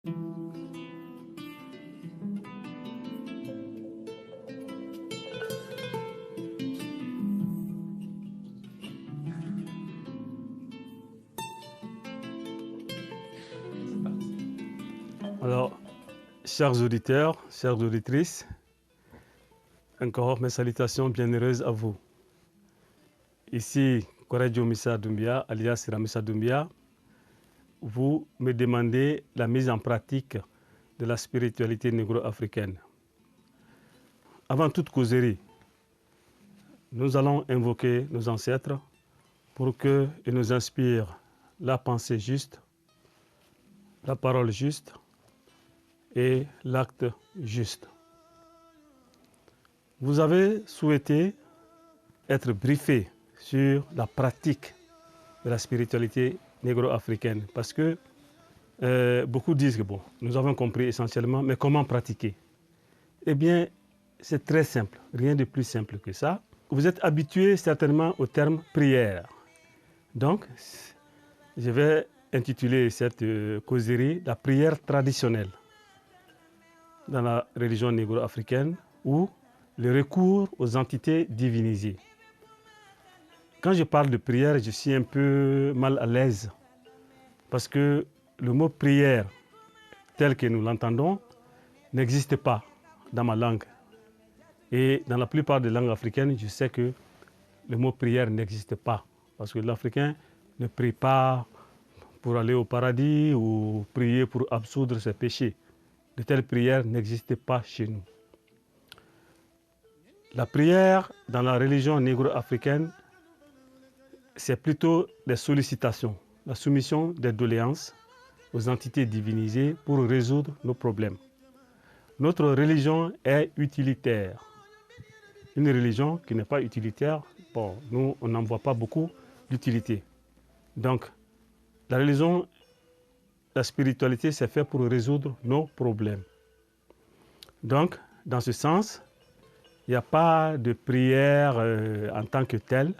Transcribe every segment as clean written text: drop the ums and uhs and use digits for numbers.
Alors, chers auditeurs, chères auditrices, encore mes salutations bienheureuses à vous. Ici, Korejo Missa Doumbia, alias Ramissa Doumbia. Vous me demandez la mise en pratique de la spiritualité négro-africaine. Avant toute causerie, nous allons invoquer nos ancêtres pour qu'ils nous inspirent la pensée juste, la parole juste et l'acte juste. Vous avez souhaité être briefé sur la pratique de la spiritualité négro-africaine parce que beaucoup disent que bon, nous avons compris essentiellement, mais comment pratiquer? Eh bien, c'est très simple, rien de plus simple que ça. Vous êtes habitué certainement au terme prière. Donc, je vais intituler cette causerie la prière traditionnelle dans la religion négro-africaine ou le recours aux entités divinisées. Quand je parle de prière, je suis un peu mal à l'aise parce que le mot prière tel que nous l'entendons n'existe pas dans ma langue. Et dans la plupart des langues africaines, je sais que le mot prière n'existe pas parce que l'Africain ne prie pas pour aller au paradis ou prier pour absoudre ses péchés. De telles prières n'existent pas chez nous. La prière dans la religion négro-africaine, c'est plutôt des sollicitations, la soumission des doléances aux entités divinisées pour résoudre nos problèmes. Notre religion est utilitaire. Une religion qui n'est pas utilitaire, bon, nous, on n'en voit pas beaucoup d'utilité. Donc, la religion, la spiritualité, c'est fait pour résoudre nos problèmes. Donc, dans ce sens, il n'y a pas de prière en tant que telle,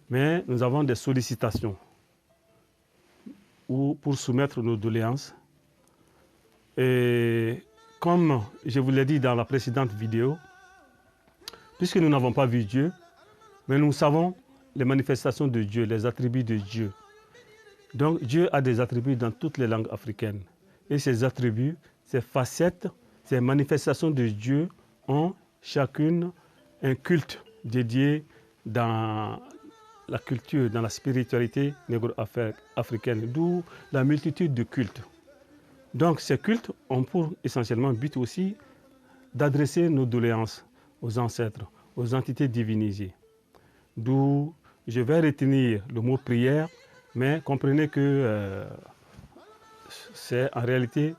mais nous avons des sollicitations pour soumettre nos doléances. Et comme je vous l'ai dit dans la précédente vidéo, puisque nous n'avons pas vu Dieu, mais nous savons les manifestations de Dieu, les attributs de Dieu. Donc Dieu a des attributs dans toutes les langues africaines. Et ces attributs, ces facettes, ces manifestations de Dieu ont chacune un culte dédié dans la culture, dans la spiritualité négro-africaine, d'où la multitude de cultes. Donc ces cultes ont pour essentiellement but aussi d'adresser nos doléances aux ancêtres, aux entités divinisées. D'où je vais retenir le mot prière, mais comprenez que c'est en réalité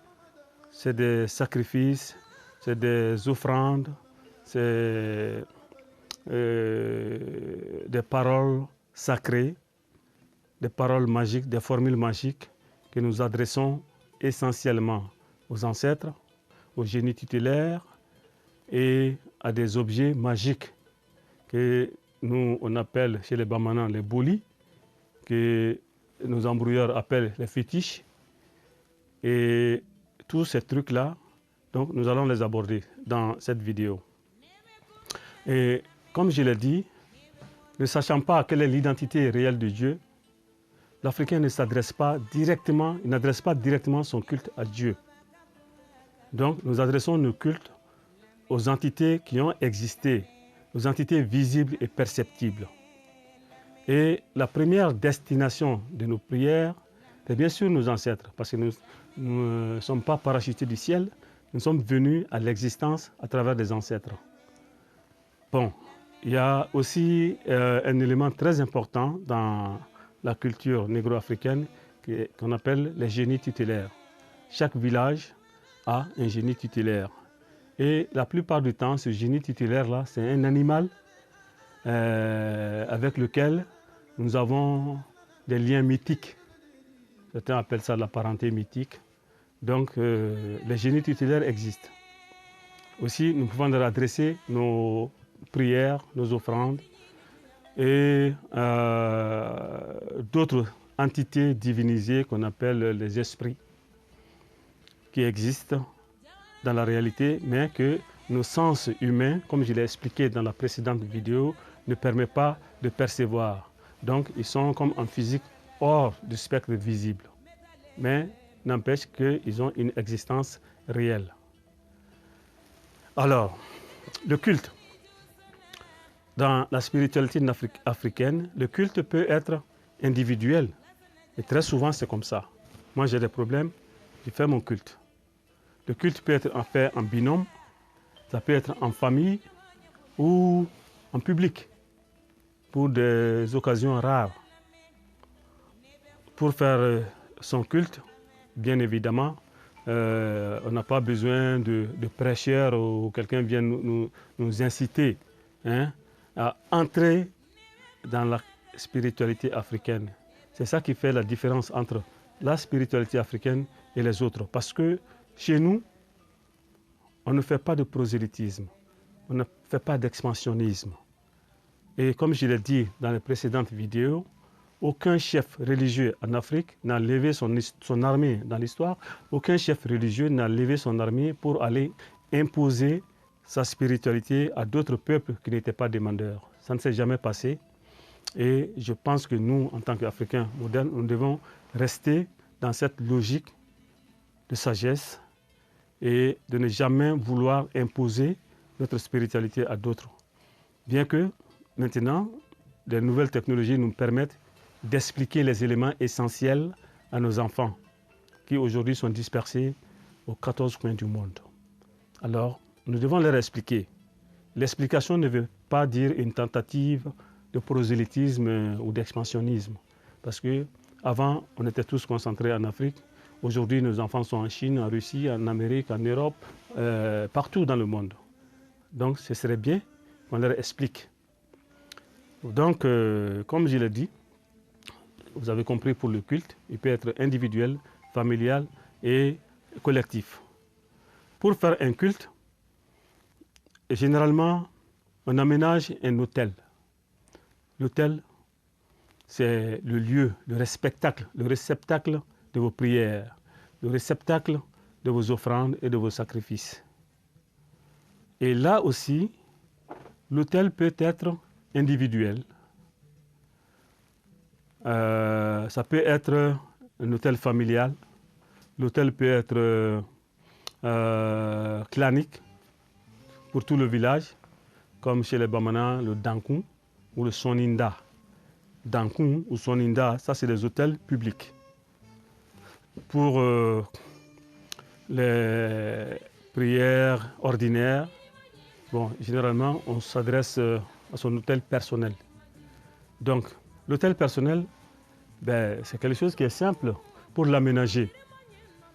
c'est des sacrifices, c'est des offrandes, c'est des paroles sacrées, des paroles magiques, des formules magiques que nous adressons essentiellement aux ancêtres, aux génies tutélaires et à des objets magiques que nous on appelle chez les Bamanans les bolis, que nos embrouilleurs appellent les fétiches. Et tous ces trucs-là, donc nous allons les aborder dans cette vidéo. Et comme je l'ai dit, ne sachant pas quelle est l'identité réelle de Dieu, l'Africain ne s'adresse pas directement, il n'adresse pas directement son culte à Dieu. Donc nous adressons nos cultes aux entités qui ont existé, aux entités visibles et perceptibles. Et la première destination de nos prières, c'est bien sûr nos ancêtres, parce que nous ne sommes pas parachutés du ciel, nous sommes venus à l'existence à travers des ancêtres. Bon, il y a aussi un élément très important dans la culture négro-africaine qu'on appelle les génies tutélaires. Chaque village a un génie tutélaire. Et la plupart du temps, ce génie tutélaire-là, c'est un animal avec lequel nous avons des liens mythiques. Certains appellent ça la parenté mythique. Donc, les génies tutélaires existent. Aussi, nous pouvons leur adresser nos prières, nos offrandes et d'autres entités divinisées qu'on appelle les esprits, qui existent dans la réalité, mais que nos sens humains, comme je l'ai expliqué dans la précédente vidéo, ne permettent pas de percevoir. Donc, ils sont comme en physique hors du spectre visible, mais n'empêche qu'ils ont une existence réelle. Alors, le culte. Dans la spiritualité africaine, le culte peut être individuel. Et très souvent, c'est comme ça. Moi, j'ai des problèmes, je fais mon culte. Le culte peut être fait en binôme, ça peut être en famille ou en public, pour des occasions rares. Pour faire son culte, bien évidemment, on n'a pas besoin de prêcheurs ou quelqu'un vient nous inciter, hein, à entrer dans la spiritualité africaine. C'est ça qui fait la différence entre la spiritualité africaine et les autres. Parce que chez nous, on ne fait pas de prosélytisme, on ne fait pas d'expansionnisme. Et comme je l'ai dit dans les précédentes vidéos, aucun chef religieux en Afrique n'a levé son armée dans l'histoire, aucun chef religieux n'a levé son armée pour aller imposer sa spiritualité à d'autres peuples qui n'étaient pas demandeurs. Ça ne s'est jamais passé. Et je pense que nous, en tant qu'Africains modernes, nous devons rester dans cette logique de sagesse et de ne jamais vouloir imposer notre spiritualité à d'autres. Bien que maintenant, les nouvelles technologies nous permettent d'expliquer les éléments essentiels à nos enfants qui aujourd'hui sont dispersés aux 14 coins du monde. Alors, nous devons leur expliquer. L'explication ne veut pas dire une tentative de prosélytisme ou d'expansionnisme. Parce qu'avant, on était tous concentrés en Afrique. Aujourd'hui, nos enfants sont en Chine, en Russie, en Amérique, en Europe, partout dans le monde. Donc, ce serait bien qu'on leur explique. Donc, comme je l'ai dit, vous avez compris, pour le culte, il peut être individuel, familial et collectif. Pour faire un culte, généralement, on aménage un autel. L'autel, c'est le lieu, le réceptacle de vos prières, le réceptacle de vos offrandes et de vos sacrifices. Et là aussi, l'autel peut être individuel. Ça peut être un autel familial, l'autel peut être clanique pour tout le village, comme chez les Bamana, le Dankun ou le Soninda. Dankun ou Soninda, ça c'est des autels publics. Pour les prières ordinaires, bon, généralement on s'adresse à son autel personnel. Donc l'autel personnel, c'est quelque chose qui est simple pour l'aménager.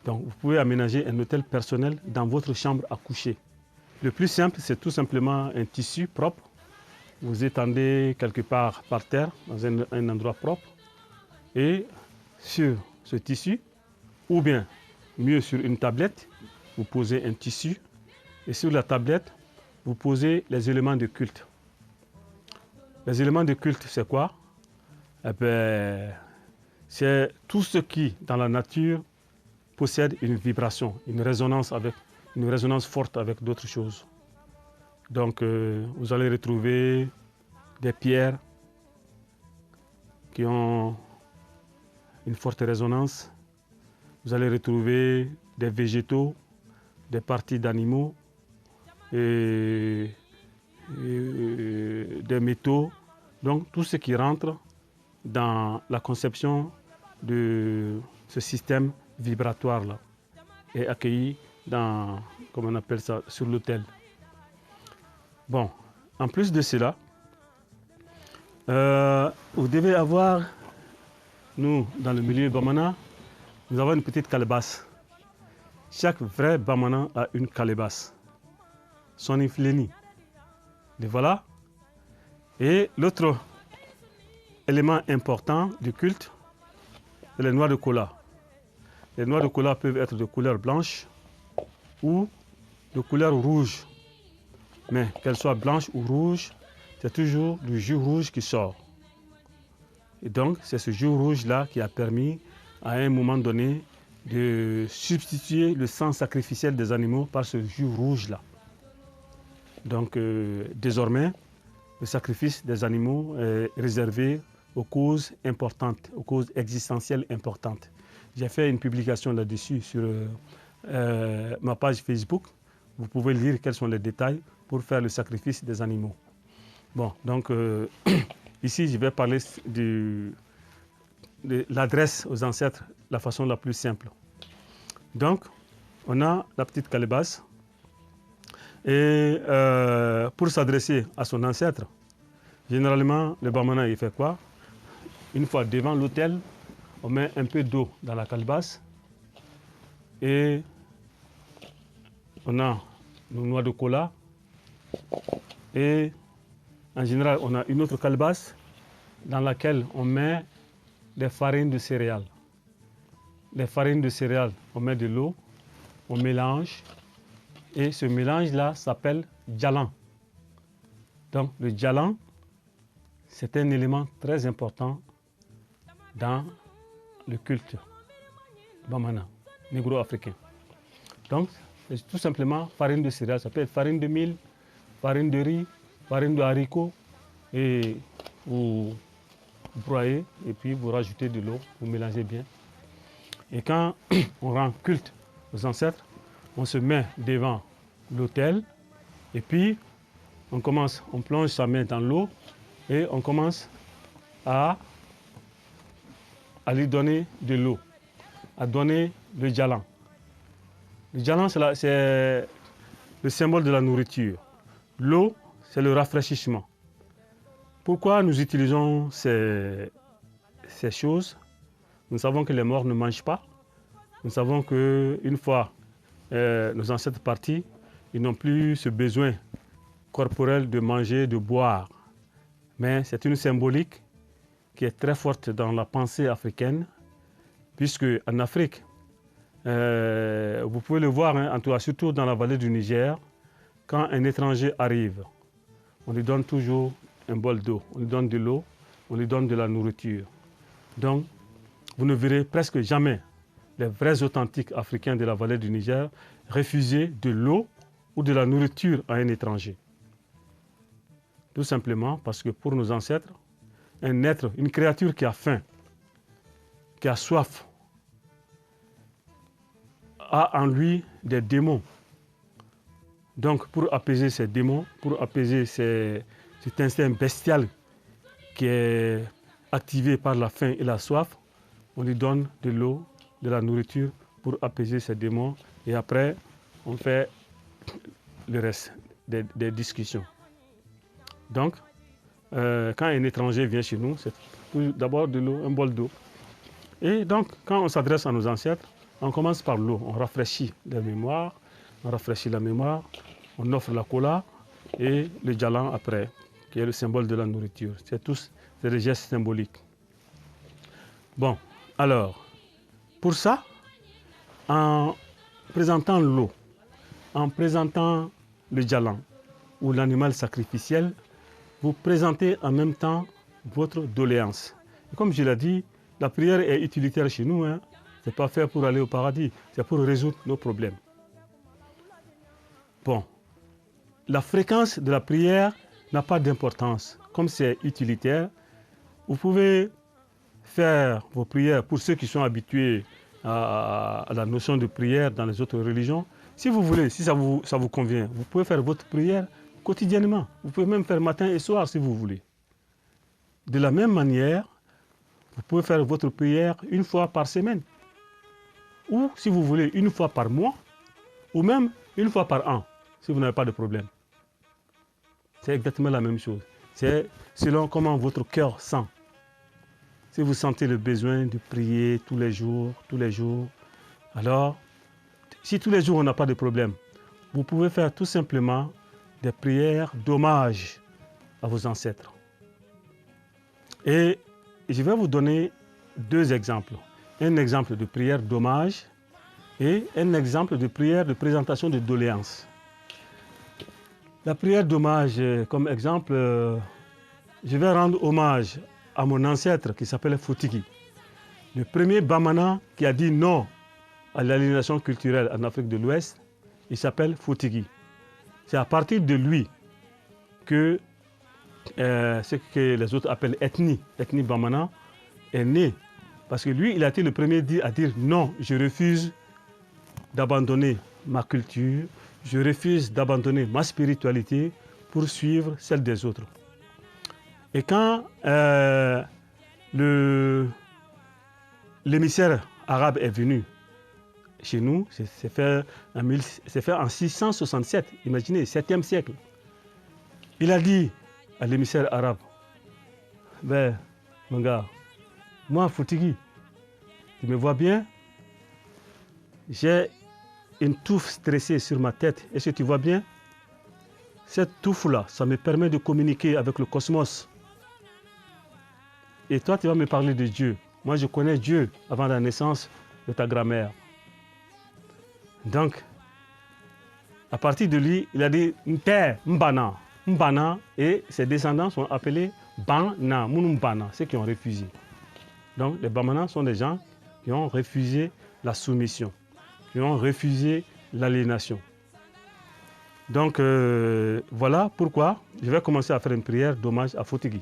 Donc vous pouvez aménager un autel personnel dans votre chambre à coucher. Le plus simple, c'est tout simplement un tissu propre. Vous étendez quelque part par terre, dans un endroit propre. Et sur ce tissu, ou bien mieux sur une tablette, vous posez un tissu. Et sur la tablette, vous posez les éléments de culte. Les éléments de culte, c'est quoi? C'est tout ce qui, dans la nature, possède une vibration, une résonance forte avec d'autres choses. Donc, vous allez retrouver des pierres qui ont une forte résonance. Vous allez retrouver des végétaux, des parties d'animaux, et des métaux. Donc, tout ce qui rentre dans la conception de ce système vibratoire-là est accueilli dans, comme on appelle ça, sur l'autel. Bon, en plus de cela, vous devez avoir, nous, dans le milieu Bamana, nous avons une petite calebasse. Chaque vrai Bamana a une calebasse. Son infléni. Et voilà. Et l'autre élément important du culte, c'est les noix de kola. Les noix de kola peuvent être de couleur blanche ou de couleur rouge. Mais qu'elles soient blanches ou rouges, c'est toujours du jus rouge qui sort. Et donc, c'est ce jus rouge-là qui a permis, à un moment donné, de substituer le sang sacrificiel des animaux par ce jus rouge-là. Donc désormais, le sacrifice des animaux est réservé aux causes importantes, aux causes existentielles importantes. J'ai fait une publication là-dessus sur ma page Facebook. Vous pouvez lire quels sont les détails pour faire le sacrifice des animaux. Bon, donc ici, je vais parler de l'adresse aux ancêtres, la façon la plus simple. Donc, on a la petite calebasse. Et pour s'adresser à son ancêtre, généralement, le Bamana, il fait quoi? Une fois devant l'autel, on met un peu d'eau dans la calebasse et on a nos noix de cola et en général, on a une autre calebasse dans laquelle on met des farines de céréales. Les farines de céréales, on met de l'eau, on mélange et ce mélange-là s'appelle djalan. Donc le djalan, c'est un élément très important dans le culte Bamana, négro-africain. Donc, c'est tout simplement farine de céréales. Ça peut être farine de mil, farine de riz, farine de haricots. Et vous broyez et puis vous rajoutez de l'eau, vous mélangez bien. Et quand on rend culte aux ancêtres, on se met devant l'autel et puis on plonge sa main dans l'eau et on commence à lui donner de l'eau, à donner le djalan. Le djalan, c'est le symbole de la nourriture. L'eau, c'est le rafraîchissement. Pourquoi nous utilisons ces choses? Nous savons que les morts ne mangent pas. Nous savons qu'une fois nos ancêtres partis, ils n'ont plus ce besoin corporel de manger, de boire. Mais c'est une symbolique qui est très forte dans la pensée africaine, puisque en Afrique, vous pouvez le voir, hein, en tout cas, surtout dans la vallée du Niger, quand un étranger arrive, on lui donne toujours un bol d'eau, on lui donne de l'eau, on lui donne de la nourriture. Donc, vous ne verrez presque jamais les vrais authentiques africains de la vallée du Niger refuser de l'eau ou de la nourriture à un étranger. Tout simplement parce que pour nos ancêtres, un être, une créature qui a faim, qui a soif, a en lui des démons. Donc pour apaiser ces démons, pour apaiser cet instinct bestial qui est activé par la faim et la soif, on lui donne de l'eau, de la nourriture pour apaiser ces démons et après on fait le reste des discussions. Donc, quand un étranger vient chez nous, c'est d'abord de l'eau, un bol d'eau. Et donc, quand on s'adresse à nos ancêtres, on commence par l'eau. On rafraîchit la mémoire, on offre la cola et le djalan après, qui est le symbole de la nourriture. C'est des gestes symboliques. Bon, alors, pour ça, en présentant l'eau, en présentant le djalan ou l'animal sacrificiel, vous présentez en même temps votre doléance. Et comme je l'ai dit, la prière est utilitaire chez nous. Hein. Ce n'est pas fait pour aller au paradis, c'est pour résoudre nos problèmes. Bon, la fréquence de la prière n'a pas d'importance. Comme c'est utilitaire, vous pouvez faire vos prières pour ceux qui sont habitués à la notion de prière dans les autres religions. Si vous voulez, si ça vous convient, vous pouvez faire votre prière quotidiennement. Vous pouvez même faire matin et soir si vous voulez. De la même manière, vous pouvez faire votre prière une fois par semaine. Ou si vous voulez, une fois par mois. Ou même une fois par an, si vous n'avez pas de problème. C'est exactement la même chose. C'est selon comment votre cœur sent. Si vous sentez le besoin de prier tous les jours, alors, si tous les jours on n'a pas de problème, vous pouvez faire tout simplement des prières d'hommage à vos ancêtres. Et je vais vous donner deux exemples. Un exemple de prière d'hommage et un exemple de prière de présentation de doléances. La prière d'hommage, comme exemple, je vais rendre hommage à mon ancêtre qui s'appelle Foutiki. Le premier Bamana qui a dit non à l'aliénation culturelle en Afrique de l'Ouest, il s'appelle Foutigui. C'est à partir de lui que ce que les autres appellent ethnie Bamana, est né. Parce que lui, il a été le premier à dire non, je refuse d'abandonner ma culture, je refuse d'abandonner ma spiritualité pour suivre celle des autres. Et quand l'émissaire arabe est venu chez nous, c'est fait en 667, imaginez, 7e siècle. Il a dit à l'émissaire arabe, ben, mon gars, moi, Foutigui, tu me vois bien, j'ai une touffe stressée sur ma tête. Est-ce que tu vois bien? Cette touffe-là, ça me permet de communiquer avec le cosmos. Et toi, tu vas me parler de Dieu. Moi, je connais Dieu avant la naissance de ta grand-mère. Donc, à partir de lui, il a dit Nte Mbana. Mbana, et ses descendants sont appelés Bana, Mounumbana, ceux qui ont refusé. Donc, les Bamana sont des gens qui ont refusé la soumission, qui ont refusé l'aliénation. Donc, voilà pourquoi je vais commencer à faire une prière d'hommage à Foutigui.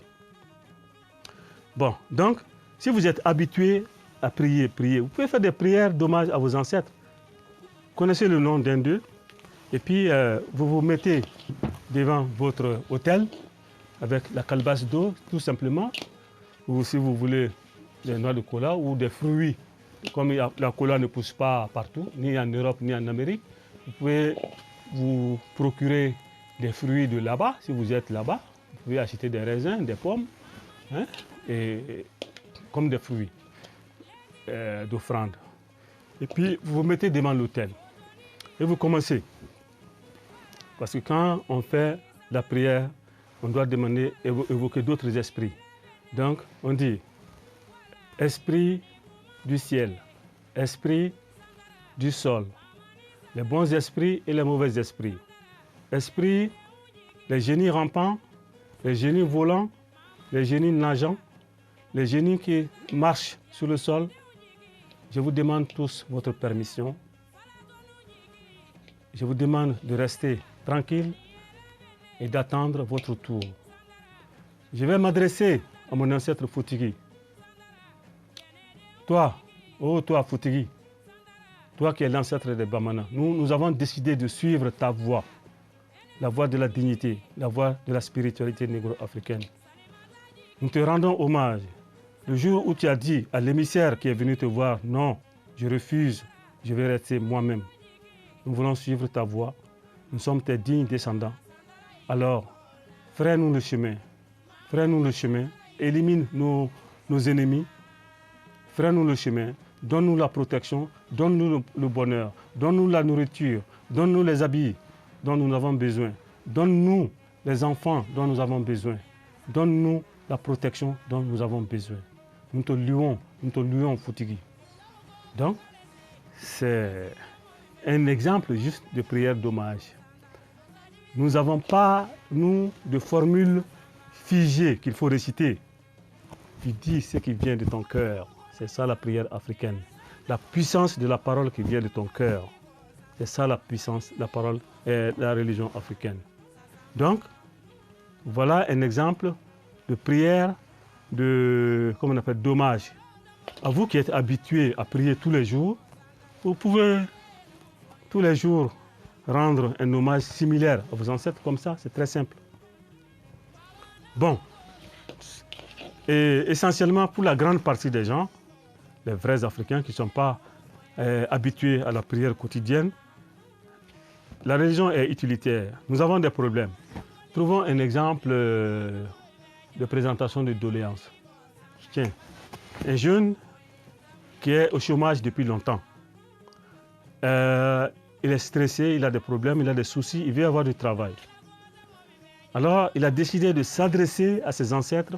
Bon, donc, si vous êtes habitué à prier, vous pouvez faire des prières d'hommage à vos ancêtres. Connaissez le nom d'un d'eux, et puis vous vous mettez devant votre autel avec la calebasse d'eau, tout simplement, ou si vous voulez des noix de cola ou des fruits. Comme la cola ne pousse pas partout, ni en Europe ni en Amérique, vous pouvez vous procurer des fruits de là-bas, si vous êtes là-bas. Vous pouvez acheter des raisins, des pommes, hein, et comme des fruits d'offrande. Et puis vous vous mettez devant l'autel et vous commencez. Parce que quand on fait la prière, on doit demander, évoquer d'autres esprits. Donc on dit, esprit du ciel, esprit du sol, les bons esprits et les mauvais esprits. Esprit, les génies rampants, les génies volants, les génies nageants, les génies qui marchent sur le sol. Je vous demande tous votre permission. Je vous demande de rester tranquille et d'attendre votre tour. Je vais m'adresser à mon ancêtre Foutigui. Toi, oh toi Foutigui, toi qui es l'ancêtre des Bamana, nous avons décidé de suivre ta voie, la voie de la dignité, la voie de la spiritualité négro-africaine. Nous te rendons hommage. Le jour où tu as dit à l'émissaire qui est venu te voir, non, je refuse, je vais rester moi-même. Nous voulons suivre ta voie, nous sommes tes dignes descendants. Alors, frère-nous le chemin, élimine nos ennemis, frère-nous le chemin, donne-nous la protection, donne-nous le bonheur, donne-nous la nourriture, donne-nous les habits dont nous avons besoin, donne-nous les enfants dont nous avons besoin, donne-nous la protection dont nous avons besoin. Nous te louons Foutigui. Donc, c'est un exemple juste de prière d'hommage. Nous n'avons pas, nous, de formule figée qu'il faut réciter. Tu dis ce qui vient de ton cœur. C'est ça la prière africaine. La puissance de la parole qui vient de ton cœur. C'est ça la puissance, la parole et la religion africaine. Donc, voilà un exemple de prière, comment on appelle, d'hommage. À vous qui êtes habitués à prier tous les jours, vous pouvez tous les jours rendre un hommage similaire à vos ancêtres comme ça, c'est très simple. Bon, et essentiellement pour la grande partie des gens, les vrais Africains qui ne sont pas habitués à la prière quotidienne, la religion est utilitaire. Nous avons des problèmes. Trouvons un exemple de présentation de doléances. Tiens, un jeune qui est au chômage depuis longtemps. Il est stressé, il a des problèmes, il a des soucis, il veut avoir du travail. Alors, il a décidé de s'adresser à ses ancêtres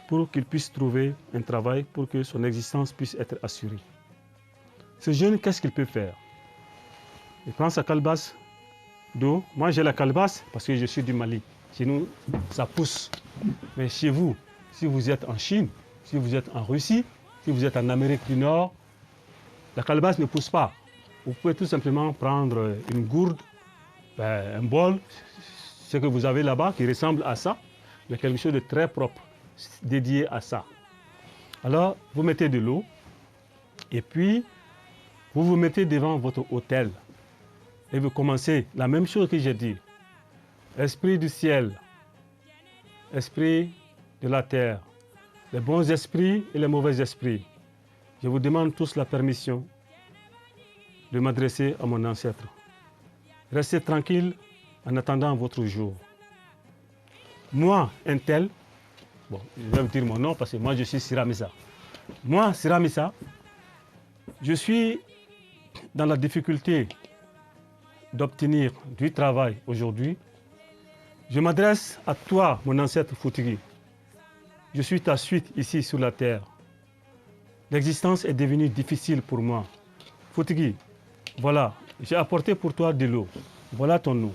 pour qu'il puisse trouver un travail, pour que son existence puisse être assurée. Ce jeune, qu'est-ce qu'il peut faire? Il prend sa calebasse d'eau. Moi, j'ai la calebasse parce que je suis du Mali. Chez nous, ça pousse. Mais chez vous, si vous êtes en Chine, si vous êtes en Russie, si vous êtes en Amérique du Nord, la calebasse ne pousse pas. Vous pouvez tout simplement prendre une gourde, un bol, ce que vous avez là-bas qui ressemble à ça, mais quelque chose de très propre, dédié à ça. Alors, vous mettez de l'eau et puis vous vous mettez devant votre autel et vous commencez la même chose que j'ai dit. Esprit du ciel, esprit de la terre, les bons esprits et les mauvais esprits. Je vous demande tous la permission de m'adresser à mon ancêtre. Restez tranquille en attendant votre jour. Moi, un tel, bon, je vais vous dire mon nom parce que moi je suis Siramissa. Moi, Siramissa, je suis dans la difficulté d'obtenir du travail aujourd'hui. Je m'adresse à toi, mon ancêtre Foutigi. Je suis ta suite ici sur la terre. L'existence est devenue difficile pour moi. Foutigi, voilà, j'ai apporté pour toi de l'eau. Voilà ton eau.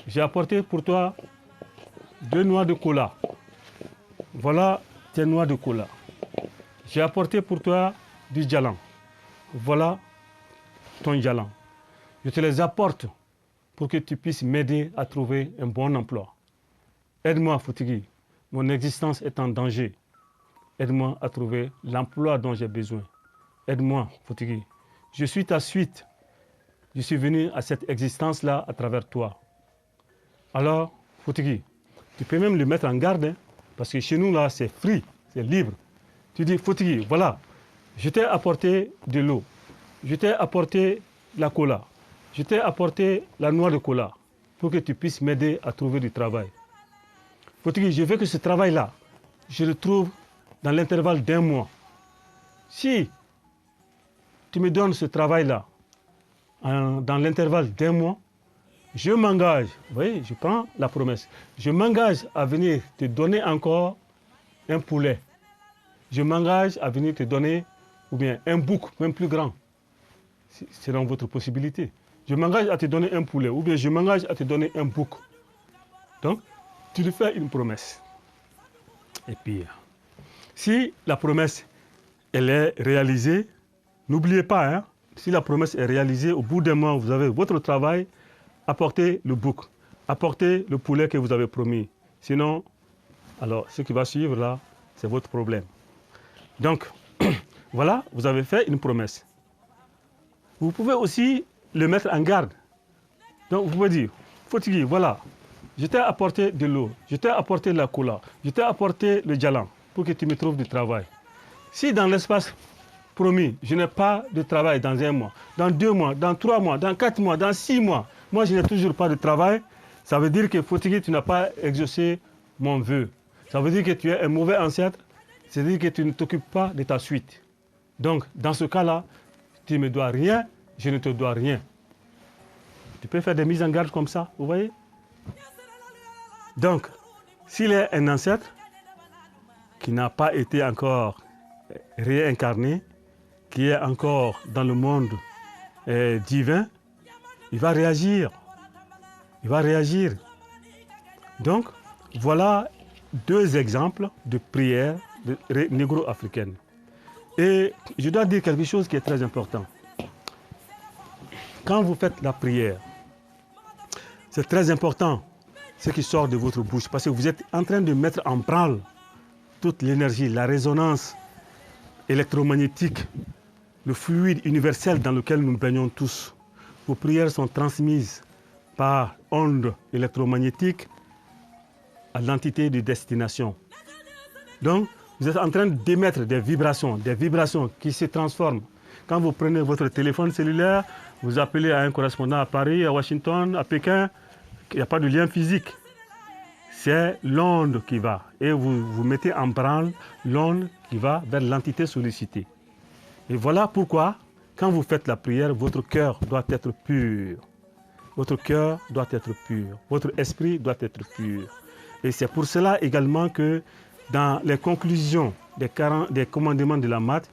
J'ai apporté pour toi 2 noix de cola. Voilà tes noix de cola. J'ai apporté pour toi du djalan. Voilà ton djalan. Je te les apporte pour que tu puisses m'aider à trouver un bon emploi. Aide-moi, Foutigi. Mon existence est en danger. Aide-moi à trouver l'emploi dont j'ai besoin. Aide-moi, Foutigi. Je suis ta suite. Je suis venu à cette existence-là à travers toi. Alors, Foutigi, tu peux même le mettre en garde, hein, parce que chez nous, là, c'est free, c'est libre. Tu dis, Foutigi, voilà, je t'ai apporté de l'eau, je t'ai apporté la cola, je t'ai apporté la noix de cola, pour que tu puisses m'aider à trouver du travail. Foutigi, je veux que ce travail-là, je le trouve dans l'intervalle d'1 mois. Si tu me donnes ce travail-là, dans l'intervalle d'1 mois, je m'engage, vous voyez, je prends la promesse, je m'engage à venir te donner encore un poulet. Je m'engage à venir te donner, ou bien un bouc, même plus grand, selon votre possibilité. Je m'engage à te donner un poulet, ou bien je m'engage à te donner un bouc. Donc, tu lui fais une promesse. Et puis, si la promesse, elle est réalisée, n'oubliez pas, hein, si la promesse est réalisée, au bout d'un mois, vous avez votre travail, apportez le bouc, apportez le poulet que vous avez promis. Sinon, alors, ce qui va suivre là, c'est votre problème. Donc, voilà, vous avez fait une promesse. Vous pouvez aussi le mettre en garde. Donc, vous pouvez dire, Foutigi, voilà, je t'ai apporté de l'eau, je t'ai apporté la cola, je t'ai apporté le djalan pour que tu me trouves du travail. Si dans l'espace promis, je n'ai pas de travail dans 1 mois, dans 2 mois, dans 3 mois, dans 4 mois, dans 6 mois, moi je n'ai toujours pas de travail, ça veut dire que Foutigi, tu n'as pas exaucé mon vœu. Ça veut dire que tu es un mauvais ancêtre, c'est-à-dire que tu ne t'occupes pas de ta suite. Donc, dans ce cas-là, tu ne me dois rien, je ne te dois rien. Tu peux faire des mises en garde comme ça, vous voyez? Donc, s'il est un ancêtre qui n'a pas été encore réincarné, qui est encore dans le monde divin, il va réagir. Il va réagir. Donc, voilà 2 exemples de prières négro-africaines. Et je dois dire quelque chose qui est très important. Quand vous faites la prière, c'est très important ce qui sort de votre bouche, parce que vous êtes en train de mettre en branle toute l'énergie, la résonance électromagnétique, le fluide universel dans lequel nous baignons tous. Vos prières sont transmises par ondes électromagnétiques à l'entité de destination. Donc, vous êtes en train d'émettre des vibrations qui se transforment. Quand vous prenez votre téléphone cellulaire, vous appelez à un correspondant à Paris, à Washington, à Pékin, il n'y a pas de lien physique. C'est l'onde qui va. Et vous mettez en branle l'onde qui va vers l'entité sollicitée. Et voilà pourquoi, quand vous faites la prière, votre cœur doit être pur. Votre cœur doit être pur. Votre esprit doit être pur. Et c'est pour cela également que dans les conclusions des commandements de la mat,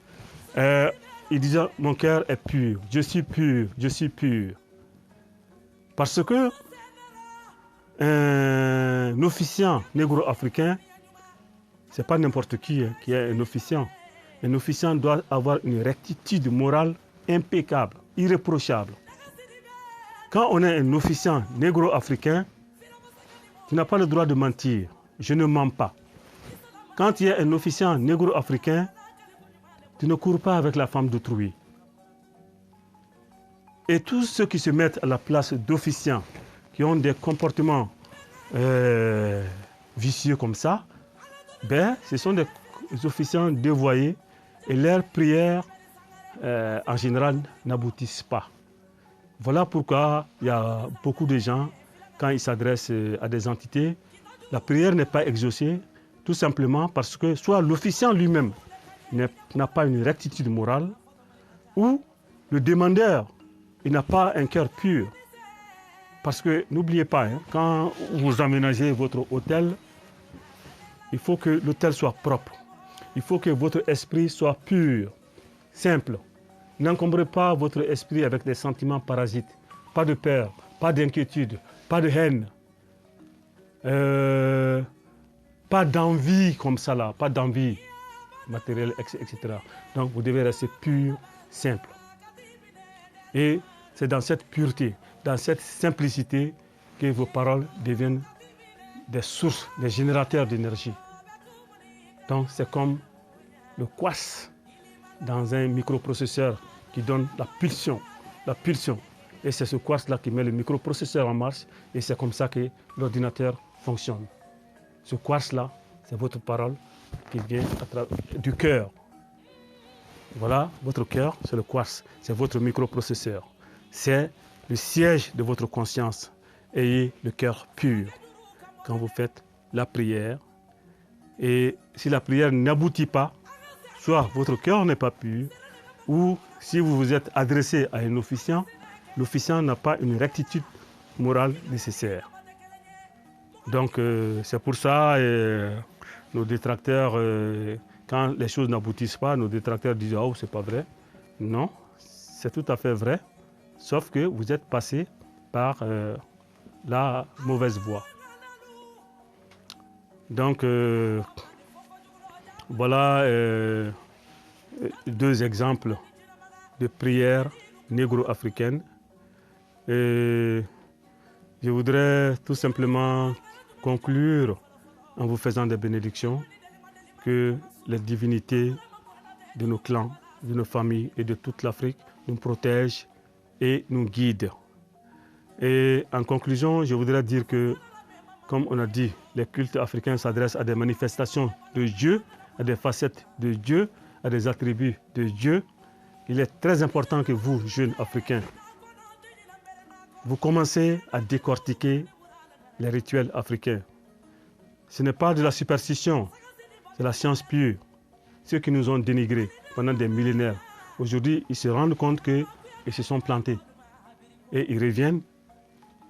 il disait « Mon cœur est pur, je suis pur, je suis pur ». Parce que un officiant négro-africain, ce n'est pas n'importe qui est un officiant. Un officiant doit avoir une rectitude morale impeccable. irréprochable. Quand on est un officiant négro-africain, tu n'as pas le droit de mentir. Je ne mens pas. Quand tu es un officiant négro-africain, tu ne cours pas avec la femme d'autrui. Et tous ceux qui se mettent à la place d'officiants, qui ont des comportements vicieux comme ça, ben, ce sont des officiants dévoyés et leurs prières, en général, n'aboutissent pas. Voilà pourquoi il y a beaucoup de gens, quand ils s'adressent à des entités, la prière n'est pas exaucée, tout simplement parce que soit l'officiant lui-même n'a pas une rectitude morale, ou le demandeur il n'a pas un cœur pur. Parce que n'oubliez pas, hein, quand vous aménagez votre hôtel, il faut que l'hôtel soit propre. Il faut que votre esprit soit pur, simple. N'encombrez pas votre esprit avec des sentiments parasites. Pas de peur, pas d'inquiétude, pas de haine. Pas d'envie comme ça là, pas d'envie matérielle, etc. Donc vous devez rester pur, simple. Et c'est dans cette pureté, dans cette simplicité que vos paroles deviennent des sources, des générateurs d'énergie. Donc c'est comme le quartz dans un microprocesseur qui donne la pulsion. Et c'est ce quartz-là qui met le microprocesseur en marche et c'est comme ça que l'ordinateur fonctionne. Ce quartz-là, c'est votre parole qui vient du cœur. Voilà, votre cœur, c'est le quartz, c'est votre microprocesseur. C'est le siège de votre conscience. Ayez le cœur pur quand vous faites la prière. Et si la prière n'aboutit pas, soit votre cœur n'est pas pur, ou si vous vous êtes adressé à un officiant, l'officiant n'a pas une rectitude morale nécessaire. Donc c'est pour ça nos détracteurs, quand les choses n'aboutissent pas, nos détracteurs disent « Oh, c'est pas vrai ». Non, c'est tout à fait vrai, sauf que vous êtes passé par la mauvaise voie. Donc voilà deux exemples de prières négro-africaines. Et je voudrais tout simplement conclure en vous faisant des bénédictions que les divinités de nos clans, de nos familles et de toute l'Afrique nous protègent et nous guident. Et en conclusion, je voudrais dire que, comme on a dit, les cultes africains s'adressent à des manifestations de Dieu, à des facettes de Dieu, à des attributs de Dieu. Il est très important que vous, jeunes Africains, vous commencez à décortiquer les rituels africains. Ce n'est pas de la superstition, c'est la science pure. Ceux qui nous ont dénigrés pendant des millénaires, aujourd'hui, ils se rendent compte qu'ils se sont plantés. Et ils reviennent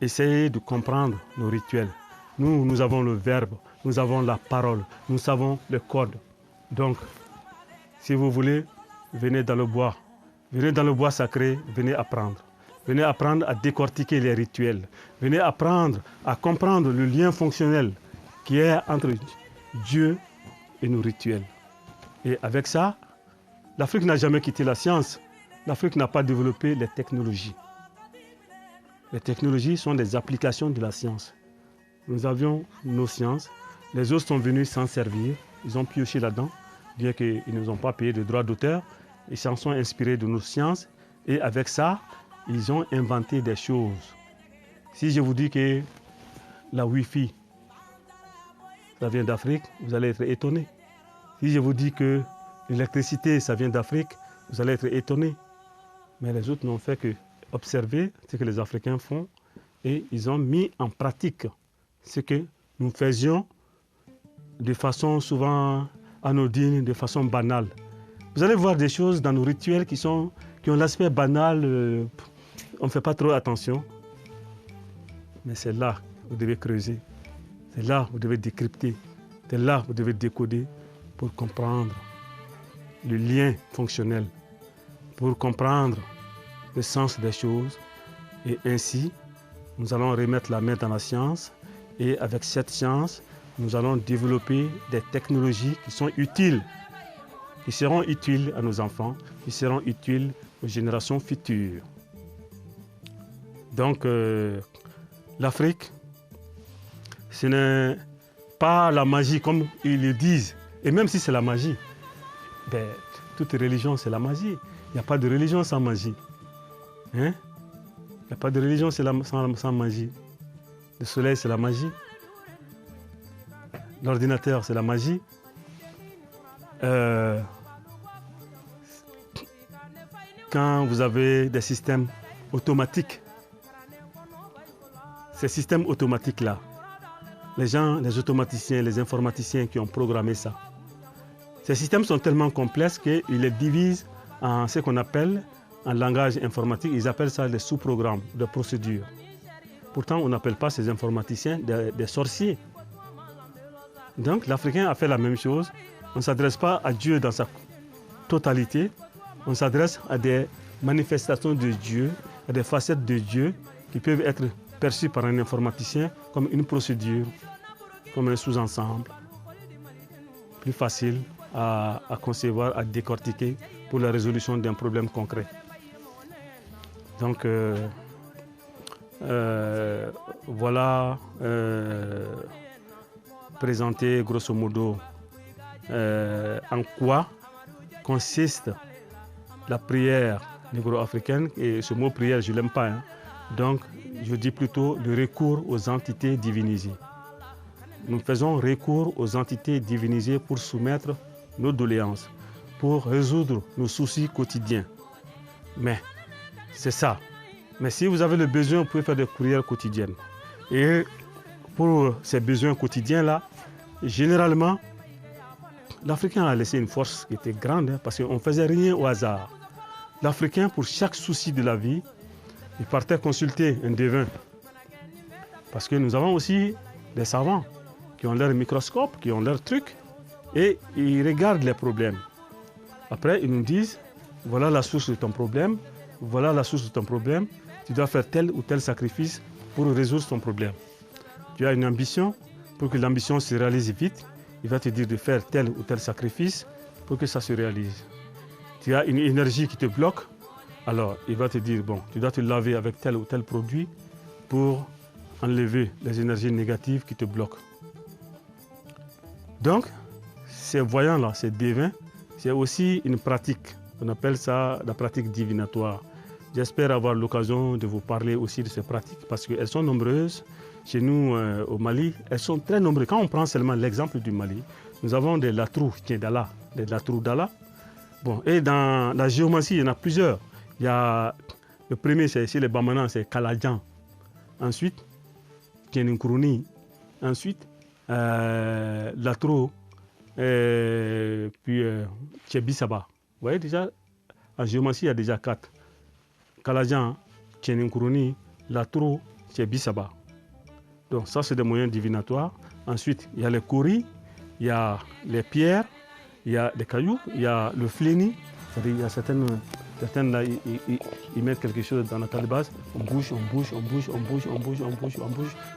essayer de comprendre nos rituels. Nous avons le verbe, nous avons la parole, nous savons le code. Donc, si vous voulez, venez dans le bois. Venez dans le bois sacré, venez apprendre. Venez apprendre à décortiquer les rituels. Venez apprendre à comprendre le lien fonctionnel qui est entre Dieu et nos rituels. Et avec ça, l'Afrique n'a jamais quitté la science. L'Afrique n'a pas développé les technologies. Les technologies sont des applications de la science. Nous avions nos sciences. Les autres sont venus s'en servir. Ils ont pioché là-dedans, bien qu'ils ne nous ont pas payé de droits d'auteur. Ils s'en sont inspirés de nos sciences. Et avec ça, ils ont inventé des choses. Si je vous dis que la Wi-Fi, ça vient d'Afrique, vous allez être étonné. Si je vous dis que l'électricité, ça vient d'Afrique, vous allez être étonné. Mais les autres n'ont fait que observer ce que les Africains font et ils ont mis en pratique ce que nous faisions de façon souvent anodine, de façon banale. Vous allez voir des choses dans nos rituels qui ont l'aspect banal, on ne fait pas trop attention. Mais c'est là que vous devez creuser, c'est là que vous devez décrypter, c'est là que vous devez décoder pour comprendre le lien fonctionnel, pour comprendre le sens des choses. Et ainsi, nous allons remettre la main dans la science et avec cette science, nous allons développer des technologies qui sont utiles, qui seront utiles à nos enfants, qui seront utiles aux générations futures. Donc, l'Afrique, ce n'est pas la magie comme ils le disent. Et même si c'est la magie, ben, toute religion, c'est la magie. Il n'y a pas de religion sans magie. Hein? Il n'y a pas de religion sans magie. Le soleil, c'est la magie. L'ordinateur, c'est la magie. Quand vous avez des systèmes automatiques, ces systèmes automatiques-là, les gens, les automaticiens, les informaticiens qui ont programmé ça, ces systèmes sont tellement complexes qu'ils les divisent en ce qu'on appelle, en langage informatique, ils appellent ça des sous-programmes de procédures. Pourtant, on n'appelle pas ces informaticiens des sorciers. Donc, l'Africain a fait la même chose. On ne s'adresse pas à Dieu dans sa totalité. On s'adresse à des manifestations de Dieu, à des facettes de Dieu qui peuvent être perçues par un informaticien comme une procédure, comme un sous-ensemble, plus facile à concevoir, à décortiquer pour la résolution d'un problème concret. Donc, voilà présenter grosso modo en quoi consiste la prière négro-africaine. Et ce mot prière, je ne l'aime pas. Hein. Donc, je dis plutôt le recours aux entités divinisées. Nous faisons recours aux entités divinisées pour soumettre nos doléances, pour résoudre nos soucis quotidiens. Mais c'est ça. Mais si vous avez le besoin, vous pouvez faire des prières quotidiennes. Et pour ces besoins quotidiens-là, généralement, l'Africain a laissé une force qui était grande, hein, parce qu'on ne faisait rien au hasard. L'Africain, pour chaque souci de la vie, il partait consulter un devin. Parce que nous avons aussi des savants qui ont leur microscope, qui ont leurs trucs, et ils regardent les problèmes. Après, ils nous disent, voilà la source de ton problème, voilà la source de ton problème, tu dois faire tel ou tel sacrifice pour résoudre ton problème. Tu as une ambition, pour que l'ambition se réalise vite, il va te dire de faire tel ou tel sacrifice pour que ça se réalise. Tu as une énergie qui te bloque, alors il va te dire, bon, tu dois te laver avec tel ou tel produit pour enlever les énergies négatives qui te bloquent. Donc, ces voyants-là, ces devins, c'est aussi une pratique. On appelle ça la pratique divinatoire. J'espère avoir l'occasion de vous parler aussi de ces pratiques parce qu'elles sont nombreuses. Chez nous, au Mali, elles sont très nombreuses. Quand on prend seulement l'exemple du Mali, nous avons des latrous d'Allah, des latrous d'Allah. Bon, et dans la géomancie, il y en a plusieurs. Il y a le premier, c'est chez les Bamanan, c'est Kaladjan. Ensuite, Kieninkuruni. Ensuite, latrou, puis Tchébissaba. Vous voyez déjà, en géomancie, il y a déjà 4. Kaladjan, Kieninkuruni, latrou, Tchébissaba. Donc ça, c'est des moyens divinatoires. Ensuite, il y a les kouris, il y a les pierres, il y a les cailloux, il y a le fléni. C'est-à-dire, il y a certaines là, ils mettent quelque chose dans la calebasse, on bouge,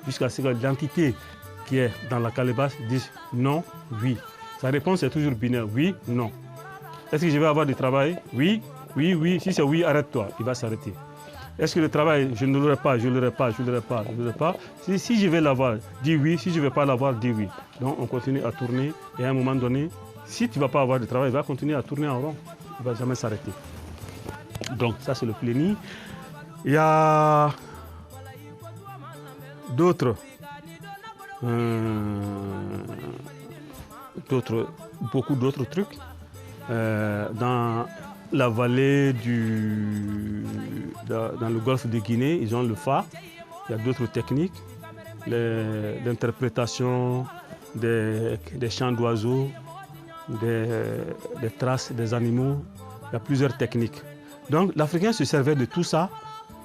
jusqu'à ce que l'entité qui est dans la calebasse dise non, oui. Sa réponse est toujours binaire, oui, non. Est-ce que je vais avoir du travail? Oui, oui, oui. Si c'est oui, arrête-toi, il va s'arrêter. Est-ce que le travail, je ne l'aurai pas, je ne l'aurai pas, je ne l'aurai pas, je ne l'aurai pas. Si je vais l'avoir, dis oui. Si je ne vais pas l'avoir, dis oui. Donc on continue à tourner et à un moment donné, si tu ne vas pas avoir de travail, il va continuer à tourner en rond. Il ne va jamais s'arrêter. Donc ça c'est le pléni. Il y a beaucoup d'autres trucs. Dans la vallée dans le golfe de Guinée, ils ont le Fa. Il y a d'autres techniques. L'interprétation des chants d'oiseaux, des traces des animaux. Il y a plusieurs techniques. Donc l'Africain se servait de tout ça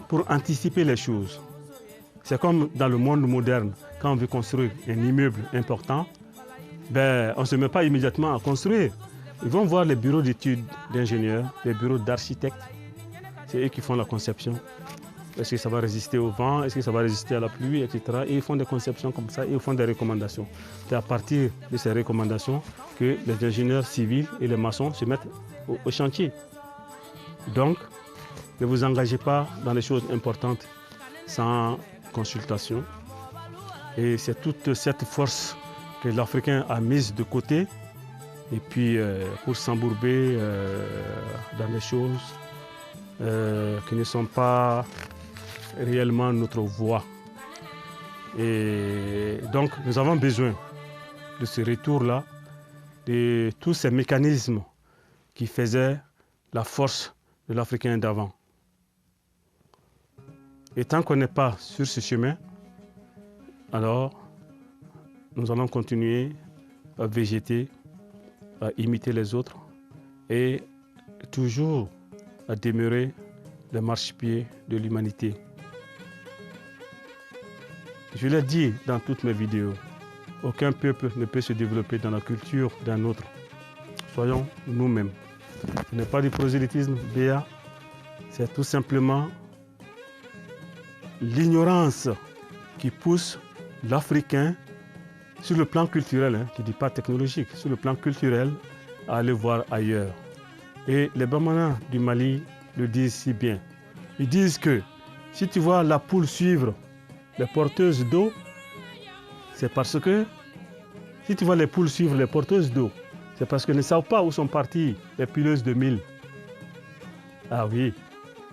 pour anticiper les choses. C'est comme dans le monde moderne, quand on veut construire un immeuble important, on ne se met pas immédiatement à construire. Ils vont voir les bureaux d'études d'ingénieurs, les bureaux d'architectes. C'est eux qui font la conception. Est-ce que ça va résister au vent? Est-ce que ça va résister à la pluie, etc. Et ils font des conceptions comme ça, et ils font des recommandations. C'est à partir de ces recommandations que les ingénieurs civils et les maçons se mettent au chantier. Donc, ne vous engagez pas dans les choses importantes sans consultation. Et c'est toute cette force que l'Africain a mise de côté, et puis pour s'embourber dans des choses qui ne sont pas réellement notre voie. Et donc nous avons besoin de ce retour-là, de tous ces mécanismes qui faisaient la force de l'Africain d'avant. Et tant qu'on n'est pas sur ce chemin, alors nous allons continuer à végéter, à imiter les autres et toujours à demeurer les marchepieds de l'humanité. Je l'ai dit dans toutes mes vidéos, aucun peuple ne peut se développer dans la culture d'un autre. Soyons nous-mêmes. Ce n'est pas du prosélytisme, Béa, c'est tout simplement l'ignorance qui pousse l'Africain sur le plan culturel, je ne dis pas technologique, sur le plan culturel, à aller voir ailleurs. Et les Bamana du Mali le disent si bien. Ils disent que si tu vois la poule suivre les porteuses d'eau, c'est parce que, si tu vois les poules suivre les porteuses d'eau, c'est parce qu'elles ne savent pas où sont parties les pileuses de mil. Ah oui,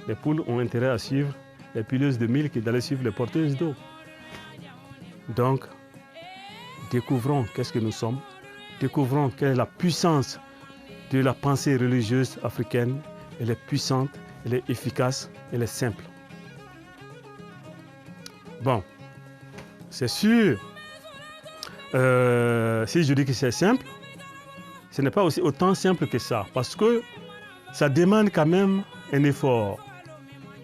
les poules ont intérêt à suivre les pileuses de mil qui d'aller suivre les porteuses d'eau. Donc, découvrons qu'est-ce que nous sommes, découvrons quelle est la puissance de la pensée religieuse africaine. Elle est puissante, elle est efficace, elle est simple. Bon, c'est sûr, si je dis que c'est simple, ce n'est pas aussi autant simple que ça, parce que ça demande quand même un effort.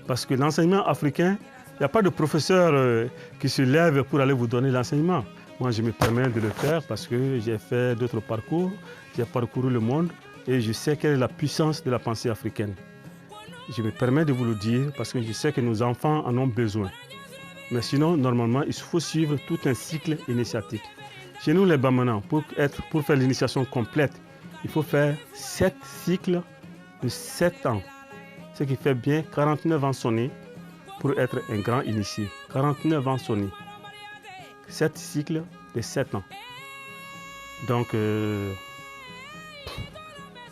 Parce que l'enseignement africain, il n'y a pas de professeur qui se lève pour aller vous donner l'enseignement. Moi, je me permets de le faire parce que j'ai fait d'autres parcours, j'ai parcouru le monde et je sais quelle est la puissance de la pensée africaine. Je me permets de vous le dire parce que je sais que nos enfants en ont besoin. Mais sinon, normalement, il faut suivre tout un cycle initiatique. Chez nous, les Bamana, pour faire l'initiation complète, il faut faire 7 cycles de 7 ans. Ce qui fait bien 49 ans sonnés pour être un grand initié. 49 ans sonnés. 7 cycles de 7 ans. Donc,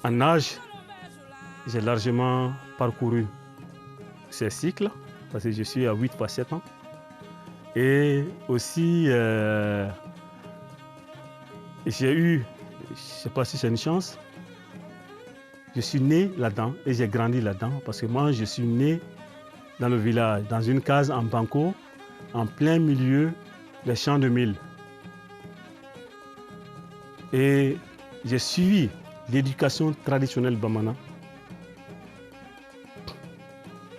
en âge, j'ai largement parcouru ces cycles parce que je suis à 8 fois 7 ans. Et aussi, j'ai eu, je ne sais pas si c'est une chance, je suis né là-dedans et j'ai grandi là-dedans parce que moi, je suis né dans le village, dans une case en banco, en plein milieu des champs de mil. Et j'ai suivi l'éducation traditionnelle Bamana,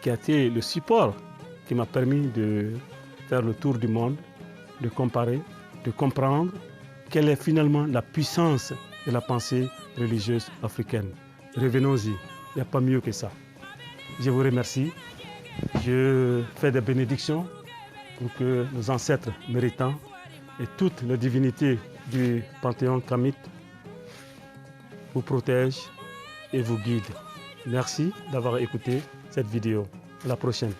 qui a été le support qui m'a permis de faire le tour du monde, de comparer, de comprendre quelle est finalement la puissance de la pensée religieuse africaine. Revenons-y, il n'y a pas mieux que ça. Je vous remercie. Je fais des bénédictions pour que nos ancêtres méritants et toutes les divinités du Panthéon kamite vous protègent et vous guident. Merci d'avoir écouté cette vidéo. À la prochaine.